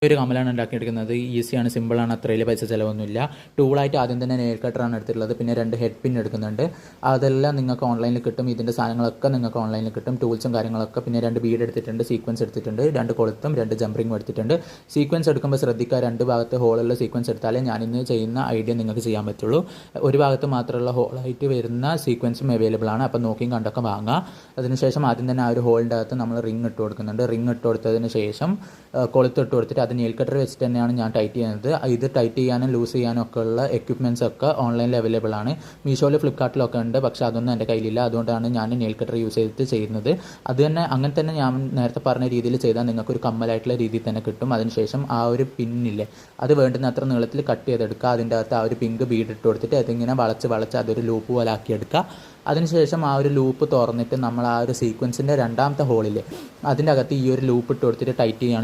ഒരു കമ്മലാണ് ഉണ്ടാക്കിയെടുക്കുന്നത്. ഈസിയാണ്, സിമ്പിളാണ്, അത്ര വലിയ പൈസ ചിലവൊന്നുമില്ല. ടൂളായിട്ട് ആദ്യം തന്നെ നെയിൽ കട്ടറാണ് എടുത്തിട്ടുള്ളത്. പിന്നെ 2 ഹെഡ് പിൻ എടുക്കുന്നുണ്ട്. അതെല്ലാം നിങ്ങൾക്ക് ഓൺലൈനിൽ കിട്ടും. ഇതിൻ്റെ സാധനങ്ങളൊക്കെ നിങ്ങൾക്ക് ഓൺലൈനിൽ കിട്ടും, ടൂൾസും കാര്യങ്ങളൊക്കെ. പിന്നെ 2 ബീഡ് എടുത്തിട്ടുണ്ട്, സീക്വൻസ് എടുത്തിട്ടുണ്ട്, 2 കൊളുത്തും 2 ജംപറിങ്ങും എടുത്തിട്ടുണ്ട്. സീക്വൻസ് എടുക്കുമ്പോൾ ശ്രദ്ധിക്കുക, 2 ഭാഗത്ത് ഹോളുള്ള സീക്വൻസ് എടുത്താലേ ഞാനിന്ന് ചെയ്യുന്ന ഐഡിയ നിങ്ങൾക്ക് ചെയ്യാൻ പറ്റുള്ളൂ. ഒരു ഭാഗത്ത് മാത്രമുള്ള ഹോളായിട്ട് വരുന്ന സീക്വൻസും അവൈലബിൾ ആണ്. അപ്പോൾ നോക്കിയും കണ്ടൊക്കെ വാങ്ങുക. അതിനുശേഷം ആദ്യം തന്നെ ആ ഒരു ഹോളിൻ്റെ അകത്ത് നമ്മൾ റിങ് ഇട്ട് കൊടുക്കുന്നുണ്ട്. റിങ് ഇട്ട് കൊടുത്തതിന് ശേഷം കൊളുത്ത് ഇട്ട് കൊടുത്തിട്ട് അത് നെയിൽ കട്ടർ വെച്ചിട്ട് തന്നെയാണ് ഞാൻ ടൈറ്റ് ചെയ്യുന്നത്. ഇത് ടൈറ്റ് ചെയ്യാനും ലൂസ് ചെയ്യാനും ഒക്കെ ഉള്ള എക്യുപ്മെൻറ്റ്സ് ഒക്കെ ഓൺലൈനിൽ അവൈലബിൾ ആണ്. മീഷോയിൽ, ഫ്ലിപ്കാർട്ടിലൊക്കെ ഉണ്ട്. പക്ഷേ അതൊന്നും എൻ്റെ കയ്യിലില്ല. അതുകൊണ്ടാണ് ഞാൻ നെയിൽ കട്ടർ യൂസ് ചെയ്തിട്ട് ചെയ്യുന്നത്. അത് തന്നെ അങ്ങനെ തന്നെ ഞാൻ നേരത്തെ പറഞ്ഞ രീതിയിൽ ചെയ്താൽ നിങ്ങൾക്കൊരു കമ്മലായിട്ടുള്ള രീതിയിൽ തന്നെ കിട്ടും. അതിനുശേഷം ആ ഒരു പിന്നില്ലേ, അത് വേണ്ടുന്ന അത്ര നീളത്തിൽ കട്ട് ചെയ്തെടുക്കുക. അതിൻ്റെ അകത്ത് ആ ഒരു പിങ്ക് ബീഡ് ഇട്ട് കൊടുത്തിട്ട് അതിങ്ങനെ വളച്ച് അതൊരു ലൂപ്പ് പോലെ ആക്കിയെടുക്കുക. അതിനുശേഷം ആ ഒരു ലൂപ്പ് തുറന്നിട്ട് നമ്മൾ ആ ഒരു സീക്വൻസിൻ്റെ രണ്ടാമത്തെ ഹോളിൽ അതിൻ്റെ അകത്ത് ഈ ഒരു ലൂപ്പ് ഇട്ട് കൊടുത്തിട്ട് ടൈറ്റ് ചെയ്യുകയാണ്